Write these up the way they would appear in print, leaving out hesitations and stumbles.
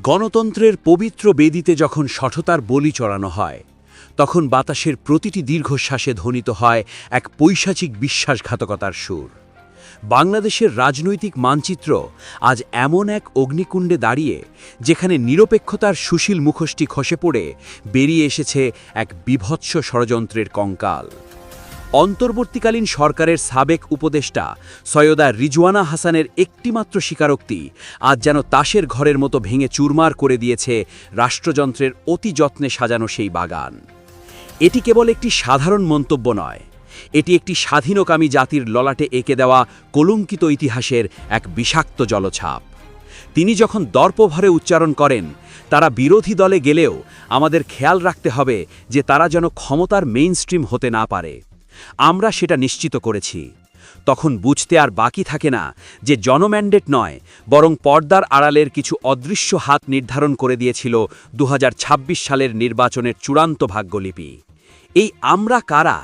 গণতন্ত্রের পবিত্র বেদিতে যখন সঠতার বলি চড়ানো হয় তখন বাতাসের প্রতিটি দীর্ঘশ্বাসে ধ্বনিত হয় এক পৈশাচিক বিশ্বাসঘাতকতার সুর। বাংলাদেশের রাজনৈতিক মানচিত্র আজ এমন এক অগ্নিকুণ্ডে দাঁড়িয়ে যেখানে নিরপেক্ষতার সুশীল মুখোশটি খসে পড়ে বেরিয়ে এসেছে এক বীভৎস ষড়যন্ত্রের কঙ্কাল। অন্তর্বর্তীকালীন সরকারের সাবেক উপদেষ্টা সৈয়দা রিজওয়ানা হাসানের একটিমাত্র স্বীকারোক্তি আজ যেন তাসের ঘরের মতো ভেঙে চুরমার করে দিয়েছে রাষ্ট্রযন্ত্রের অতি যত্নে সাজানো সেই বাগান। এটি কেবল একটি সাধারণ মন্তব্য নয়, এটি একটি স্বাধীনকামী জাতির ললাটে এঁকে দেওয়া কলঙ্কিত ইতিহাসের এক বিষাক্ত জলছাপ। তিনি যখন দর্পভরে উচ্চারণ করেন, তারা বিরোধী দলে গেলেও আমাদের খেয়াল রাখতে হবে যে তারা যেন ক্ষমতার মেইনস্ট্রিম হতে না পারে, আমরা সেটা নিশ্চিত করেছি, তখন বুঝতে আর বাকি থাকে না যে জনম্যান্ডেট নয় বরং পর্দার আড়ালের কিছু অদৃশ্য হাত নির্ধারণ করে দিয়েছিল ২০২৬ সালের নির্বাচনের চূড়ান্ত ভাগ্যলিপি। এই আমরা কারা?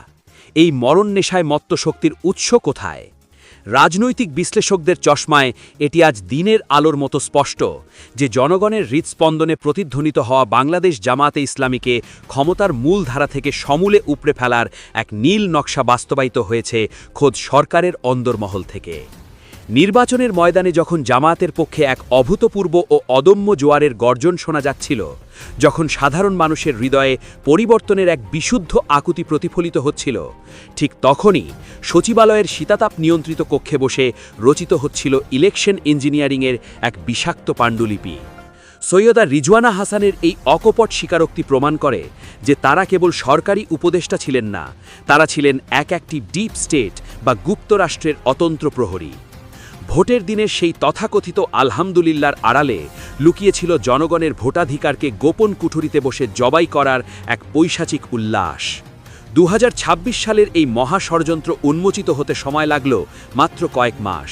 এই মরণ নেশায় মত্ত শক্তির উৎস কোথায়? রাজনৈতিক বিশ্লেষকদের চশমায় এটি আজ দিনের আলোর মতো স্পষ্ট যে জনগণের হৃৎস্পন্দনে প্রতিধ্বনিত হওয়া বাংলাদেশ জামাতে ইসলামীকে ক্ষমতার মূল ধারা থেকে সমূলে উপড়ে ফেলার এক নীল নকশা বাস্তবায়িত হয়েছে খোদ সরকারের অন্দরমহল থেকে। নির্বাচনের ময়দানে যখন জামায়াতের পক্ষে এক অভূতপূর্ব ও অদম্য জোয়ারের গর্জন শোনা যাচ্ছিল, যখন সাধারণ মানুষের হৃদয়ে পরিবর্তনের এক বিশুদ্ধ আকুতি প্রতিফলিত হচ্ছিল, ঠিক তখনই সচিবালয়ের শীতাতাপ নিয়ন্ত্রিত কক্ষে বসে রচিত হচ্ছিল ইলেকশন ইঞ্জিনিয়ারিংয়ের এক বিষাক্ত পাণ্ডুলিপি। সৈয়দা রিজওয়ানা হাসানের এই অকপট স্বীকারোক্তি প্রমাণ করে যে তারা কেবল সরকারি উপদেষ্টা ছিলেন না, তারা ছিলেন একটি ডিপ স্টেট বা গুপ্তরাষ্ট্রের অতন্ত্র প্রহরী। ভোটের দিনের সেই তথাকথিত আলহামদুলিল্লাহর আড়ালে লুকিয়েছিল জনগণের ভোটাধিকারকে গোপন কুঠুরিতে বসে জবাই করার এক পৈশাচিক উল্লাস। ২০২৬ সালের এই মহা ষড়যন্ত্র উন্মোচিত হতে সময় লাগল মাত্র কয়েক মাস,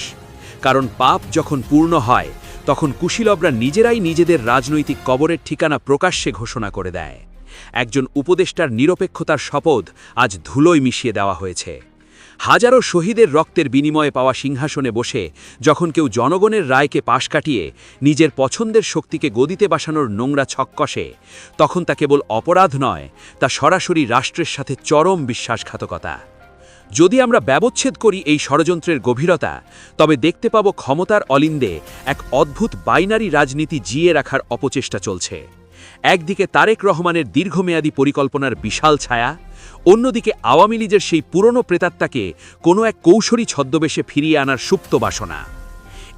কারণ পাপ যখন পূর্ণ হয় তখন কুশীলবরা নিজেরাই নিজেদের রাজনৈতিক কবরের ঠিকানা প্রকাশ্যে ঘোষণা করে দেয়। একজন উপদেষ্টার নিরপেক্ষতার শপথ আজ ধুলোয় মিশিয়ে দেওয়া হয়েছে। হাজারো শহীদের রক্তের বিনিময়ে পাওয়া সিংহাসনে বসে যখন কেউ জনগণের রায়কে পাশ কাটিয়ে নিজের পছন্দের শক্তিকে গদিতে বসানোর নোংরা ছক কষে, তখন তা কেবল অপরাধ নয়, তা সরাসরি রাষ্ট্রের সাথে চরম বিশ্বাসঘাতকতা। যদি আমরা ব্যবচ্ছেদ করি এই ষড়যন্ত্রের গভীরতা, তবে দেখতে পাব ক্ষমতার অলিন্দে এক অদ্ভুত বাইনারি রাজনীতি জিয়ে রাখার অপচেষ্টা চলছে। একদিকে তারেক রহমানের দীর্ঘমেয়াদী পরিকল্পনার বিশাল ছায়া, অন্যদিকে আওয়ামী লীগের সেই পুরনো প্রেতাত্মাকে কোনো এক কৌশলী ছদ্মবেশে ফিরিয়ে আনার সুপ্ত বাসনা।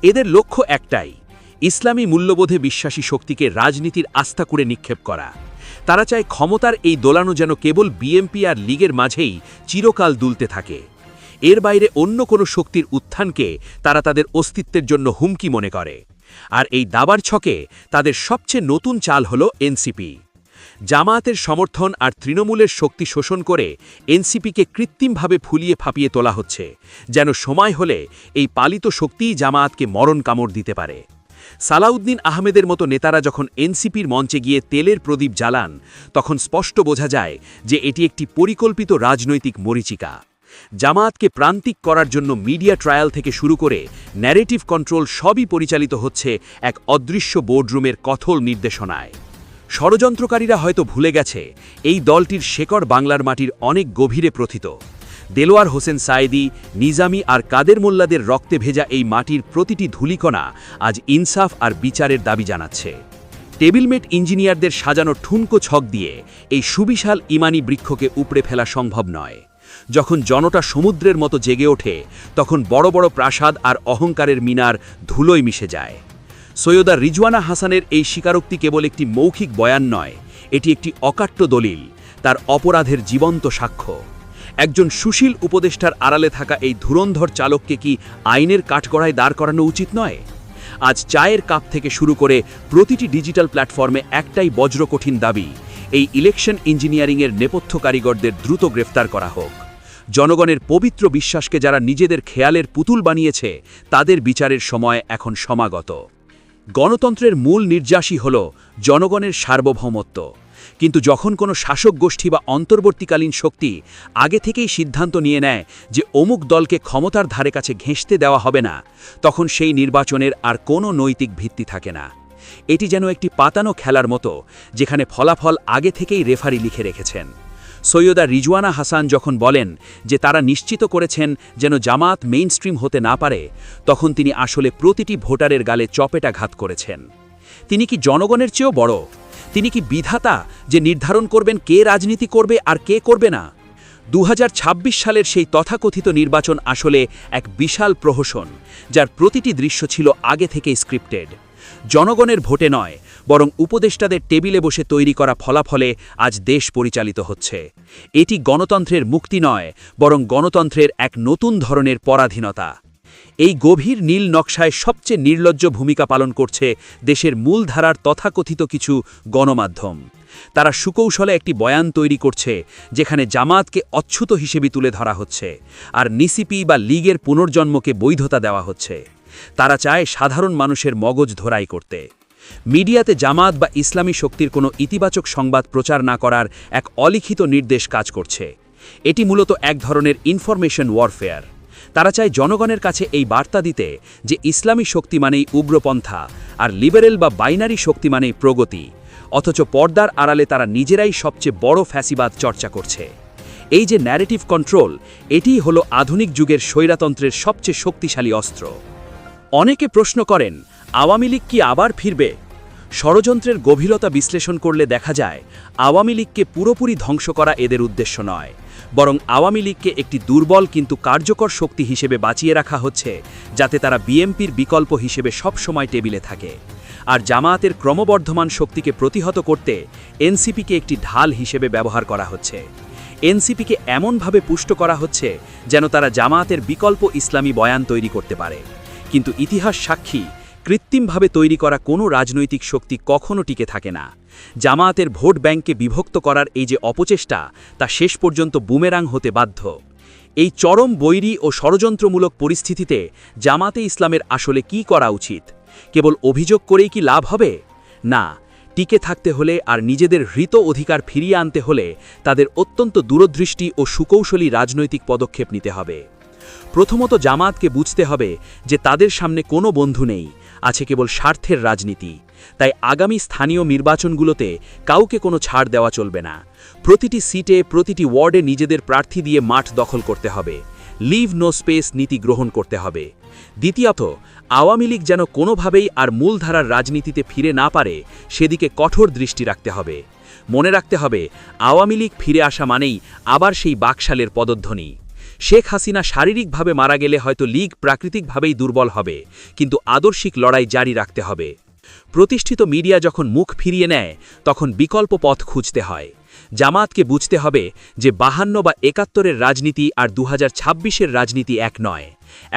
এদের লক্ষ্য একটাই, ইসলামী মূল্যবোধে বিশ্বাসী শক্তিকে রাজনীতির আস্তাকুড়ে নিক্ষেপ করা। তারা চায় ক্ষমতার এই দোলানো যেন কেবল বিএনপি আর লীগের মাঝেই চিরকাল দুলতে থাকে। এর বাইরে অন্য কোনো শক্তির উত্থানকে তারা তাদের অস্তিত্বের জন্য হুমকি মনে করে। আর এই দাবার ছকে তাদের সবচেয়ে নতুন চাল হল এনসিপি। জামায়াতের সমর্থন আর তৃণমূলের শক্তি শোষণ করে এনসিপিকে কৃত্রিমভাবে ফুলিয়ে ফাঁপিয়ে তোলা হচ্ছে, যেন সময় হলে এই পালিত শক্তিই জামায়াতকে মরণ কামড় দিতে পারে। সালাউদ্দিন আহমেদের মতো নেতারা যখন এনসিপির মঞ্চে গিয়ে তেলের প্রদীপ জ্বালান, তখন স্পষ্ট বোঝা যায় যে এটি একটি পরিকল্পিত রাজনৈতিক মরীচিকা। জামায়াতকে প্রান্তিক করার জন্য মিডিয়া ট্রায়াল থেকে শুরু করে ন্যারেটিভ কন্ট্রোল সবই পরিচালিত হচ্ছে এক অদৃশ্য বোর্ডরুমের কঠোর নির্দেশনায়। ষড়যন্ত্রকারীরা হয়তো ভুলে গেছে এই দলটির শেকড় বাংলার মাটির অনেক গভীরে প্রথিত। দেলোয়ার হোসেন সায়েদী, নিজামী আর কাদের মোল্লাদের রক্তে ভেজা এই মাটির প্রতিটি ধূলিকণা আজ ইনসাফ আর বিচারের দাবি জানাচ্ছে। টেবিলমেট ইঞ্জিনিয়ারদের সাজানো ঠুনকো ছক দিয়ে এই সুবিশাল ইমানি বৃক্ষকে উপড়ে ফেলা সম্ভব নয়। যখন জনতা সমুদ্রের মতো জেগে ওঠে, তখন বড় বড় প্রাসাদ আর অহংকারের মিনার ধুলোয় মিশে যায়। সৈয়দা রিজওয়ানা হাসানের এই স্বীকারোক্তি কেবল একটি মৌখিক বয়ান নয়, এটি একটি অকাট্য দলিল, তার অপরাধের জীবন্ত সাক্ষ্য। একজন সুশীল উপদেষ্টার আড়ালে থাকা এই ধুরন্ধর চালককে কি আইনের কাঠগড়ায় দাঁড় করানো উচিত নয়? আজ চায়ের কাপ থেকে শুরু করে প্রতিটি ডিজিটাল প্ল্যাটফর্মে একটাই বজ্রকঠিন দাবি, এই ইলেকশন ইঞ্জিনিয়ারিংয়ের নেপথ্য কারিগরদের দ্রুত গ্রেফতার করা হোক। জনগণের পবিত্র বিশ্বাসকে যারা নিজেদের খেয়ালের পুতুল বানিয়েছে, তাদের বিচারের সময় এখন সমাগত। গণতন্ত্রের মূল নির্যাসই হল জনগণের সার্বভৌমত্ব, কিন্তু যখন কোনো শাসক গোষ্ঠী বা অন্তর্বর্তীকালীন শক্তি আগে থেকেই সিদ্ধান্ত নিয়ে নেয় যে অমুক দলকে ক্ষমতার ধারে কাছে ঘেঁষতে দেওয়া হবে না, তখন সেই নির্বাচনের আর কোনো নৈতিক ভিত্তি থাকে না। এটি যেন একটি পাতানো খেলার মতো, যেখানে ফলাফল আগে থেকেই রেফারি লিখে রেখেছেন। সৈয়দা রিজওয়ানা হাসান যখন বলেন যে তারা নিশ্চিত করেছেন যেন জামাত মেইনস্ট্রিম হতে না পারে, তখন তিনি আসলে প্রতিটি ভোটারের গালে চপেটাঘাত করেছেন। তিনি কি জনগণের চেয়েও বড়? তিনি কি বিধাতা যে নির্ধারণ করবেন কে রাজনীতি করবে আর কে করবে না? 2026 সালের সেই তথাকথিত নির্বাচন আসলে এক বিশাল প্রহসন, যার প্রতিটি দৃশ্য ছিল আগে থেকেই স্ক্রিপ্টেড। জনগণের ভোটে নয়, বরং উপদেষ্টাদের টেবিলে বসে তৈরি করা ফলাফলে আজ দেশ পরিচালিত হচ্ছে। এটি গণতন্ত্রের মুক্তি নয়, বরং গণতন্ত্রের এক নতুন ধরনের পরাধীনতা। এই গভীর নীল নকশায় সবচেয়ে নির্লজ্জ ভূমিকা পালন করছে দেশের মূলধারার তথাকথিত কিছু গণমাধ্যম। তারা সুকৌশলে একটি বয়ান তৈরি করছে যেখানে জামাতকে অচ্যুত হিসেবে তুলে ধরা হচ্ছে, আর নিসিপি বা লীগের পুনর্জন্মকে বৈধতা দেওয়া হচ্ছে। তারা চায় সাধারণ মানুষের মগজ ধরাই করতে। মিডিয়াতে জামাত বা ইসলামী শক্তির কোনো ইতিবাচক সংবাদ প্রচার না করার এক অলিখিত নির্দেশ কাজ করছে। এটি মূলত এক ধরনের ইনফরমেশন ওয়ারফেয়ার। তারা চায় জনগণের কাছে এই বার্তা দিতে যে ইসলামী শক্তি মানেই উগ্রপন্থা, আর লিবারেল বা বাইনারি শক্তি মানেই প্রগতি, অথচ পর্দার আড়ালে তারা নিজেরাই সবচেয়ে বড় ফ্যাসিবাদ চর্চা করছে। এই যে ন্যারেটিভ কন্ট্রোল, এটিই হলো আধুনিক যুগের স্বৈরতন্ত্রের সবচেয়ে শক্তিশালী অস্ত্র। অনেকে প্রশ্ন করেন, আওয়ামী লীগ কি আবার ফিরবে? ষড়যন্ত্রের গভীরতা বিশ্লেষণ করলে দেখা যায় আওয়ামী লীগকে পুরোপুরি ধ্বংস করা এদের উদ্দেশ্য নয়, বরং আওয়ামী লীগকে একটি দুর্বল কিন্তু কার্যকর শক্তি হিসেবে বাঁচিয়ে রাখা হচ্ছে, যাতে তারা বিএনপির বিকল্প হিসেবে সবসময় টেবিলে থাকে। আর জামায়াতের ক্রমবর্ধমান শক্তিকে প্রতিহত করতে এনসিপিকে একটি ঢাল হিসেবে ব্যবহার করা হচ্ছে। এনসিপিকে এমনভাবে পুষ্ট করা হচ্ছে যেন তারা জামায়াতের বিকল্প ইসলামী বয়ান তৈরি করতে পারে। কিন্তু ইতিহাস সাক্ষী, কৃত্রিমভাবে তৈরি করা কোনো রাজনৈতিক শক্তি কখনো টিকে থাকে না। জামায়াতের ভোট ব্যাংককে বিভক্ত করার এই যে অপচেষ্টা, তা শেষ পর্যন্ত বুমেরাং হতে বাধ্য। এই চরম বৈরী ও ষড়যন্ত্রমূলক পরিস্থিতিতে জামাতে ইসলামের আসলে কি করা উচিত? কেবল অভিযোগ করেই কি লাভ হবে? না, টিকে থাকতে হলে আর নিজেদের হৃত অধিকার ফিরিয়ে আনতে হলে তাদের অত্যন্ত দূরদৃষ্টি ও সুকৌশলী রাজনৈতিক পদক্ষেপ নিতে হবে। প্রথমত জামাতকে বুঝতে হবে যে তাদের সামনে কোনো বন্ধু নেই, আছে কেবল স্বার্থের রাজনীতি। তাই আগামী স্থানীয় নির্বাচনগুলোতে কাউকে কোনো ছাড় দেওয়া চলবে না। প্রতিটি সিটে, প্রতিটি ওয়ার্ডে নিজেদের প্রার্থী দিয়ে মাঠ দখল করতে হবে। লিভ নো স্পেস নীতি গ্রহণ করতে হবে। দ্বিতীয়ত, আওয়ামী লীগ যেন কোনোভাবেই আর মূলধারার রাজনীতিতে ফিরে না পারে, সেদিকে কঠোর দৃষ্টি রাখতে হবে। মনে রাখতে হবে, আওয়ামী লীগ ফিরে আসা মানেই আবার সেই বাকশালের পদধ্বনি। শেখ হাসিনা শারীরিকভাবে মারা গেলে হয়তো লীগ প্রাকৃতিকভাবেই দুর্বল হবে, কিন্তু আদর্শিক লড়াই জারি রাখতে হবে। প্রতিষ্ঠিত মিডিয়া যখন মুখ ফিরিয়ে নেয়, তখন বিকল্প পথ খুঁজতে হয়। জামাতকে বুঝতে হবে যে 52 বা 71-এর রাজনীতি আর 2026-এর রাজনীতি এক নয়।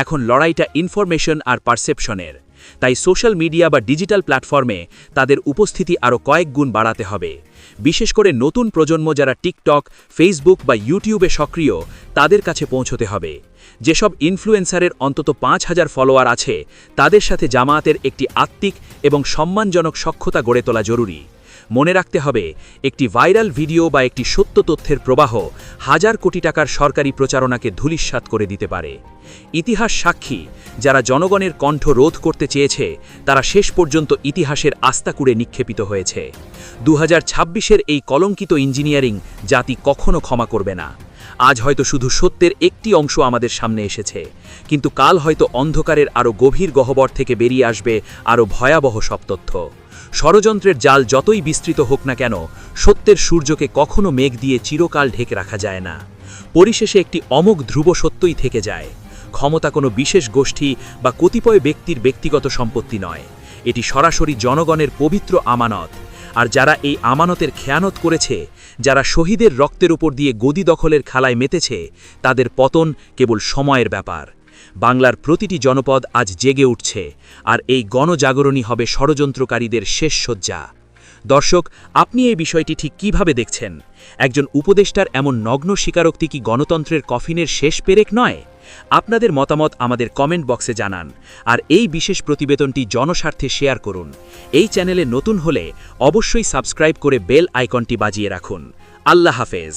এখন লড়াইটা ইনফরমেশন আর পারসেপশনের। তাই সোশ্যাল মিডিয়া বা ডিজিটাল প্ল্যাটফর্মে তাদের উপস্থিতি আরও কয়েক গুণ বাড়াতে হবে। বিশেষ করে নতুন প্রজন্ম যারা টিকটক, ফেসবুক বা ইউটিউবে সক্রিয়, তাদের কাছে পৌঁছতে হবে। যেসব ইনফ্লুয়েন্সারের অন্তত 5000 ফলোয়ার আছে, তাদের সাথে জামায়াতের একটি আত্মিক এবং সম্মানজনক সখ্যতা গড়ে তোলা জরুরি। মনে রাখতে হবে, একটি ভাইরাল ভিডিও বা একটি সত্য তথ্যের প্রবাহ হাজার কোটি টাকার সরকারি প্রচারণাকে ধূলিসাৎ করে দিতে পারে। ইতিহাস সাক্ষী, যারা জনগণের কণ্ঠ রোধ করতে চেয়েছে, তারা শেষ পর্যন্ত ইতিহাসের আস্তাকুড়ে নিক্ষেপিত হয়েছে। 2026-এর এই কলঙ্কিত ইঞ্জিনিয়ারিং জাতি কখনো ক্ষমা করবে না। আজ হয়তো শুধু সত্যের একটি অংশ আমাদের সামনে এসেছে, কিন্তু কাল হয়তো অন্ধকারের আরও গভীর গহ্বর থেকে বেরিয়ে আসবে আরও ভয়াবহ সব তথ্য। ষড়যন্ত্রের জাল যতই বিস্তৃত হোক না কেন, সত্যের সূর্যকে কখনো মেঘ দিয়ে চিরকাল ঢেকে রাখা যায় না। পরিশেষে একটি অমোঘ ধ্রুব সত্যই থেকে যায়। ক্ষমতা কোনো বিশেষ গোষ্ঠী বা কতিপয় ব্যক্তির ব্যক্তিগত সম্পত্তি নয়, এটি সরাসরি জনগণের পবিত্র আমানত। আর যারা এই আমানতের খেয়ানত করেছে, যারা শহীদের রক্তের উপর দিয়ে গদি দখলের খেলায় মেতেছে, তাদের পতন কেবল সময়ের ব্যাপার। বাংলার প্রতিটি জনপদ আজ জেগে উঠছে, আর এই গণজাগরণই হবে ষড়যন্ত্রকারীদের শেষ শয্যা। দর্শক, আপনি এই বিষয়টি ঠিক কিভাবে দেখছেন? একজন উপদেষ্টার এমন নগ্ন স্বীকারোক্তি কি গণতন্ত্রের কফিনের শেষ পেরেক নয়? আপনাদের মতামত আমাদের কমেন্ট বক্সে জানান, আর এই বিশেষ প্রতিবেদনটি জনস্বার্থে শেয়ার করুন। এই চ্যানেলে নতুন হলে অবশ্যই সাবস্ক্রাইব করে বেল আইকনটি বাজিয়ে রাখুন। আল্লাহ হাফেজ।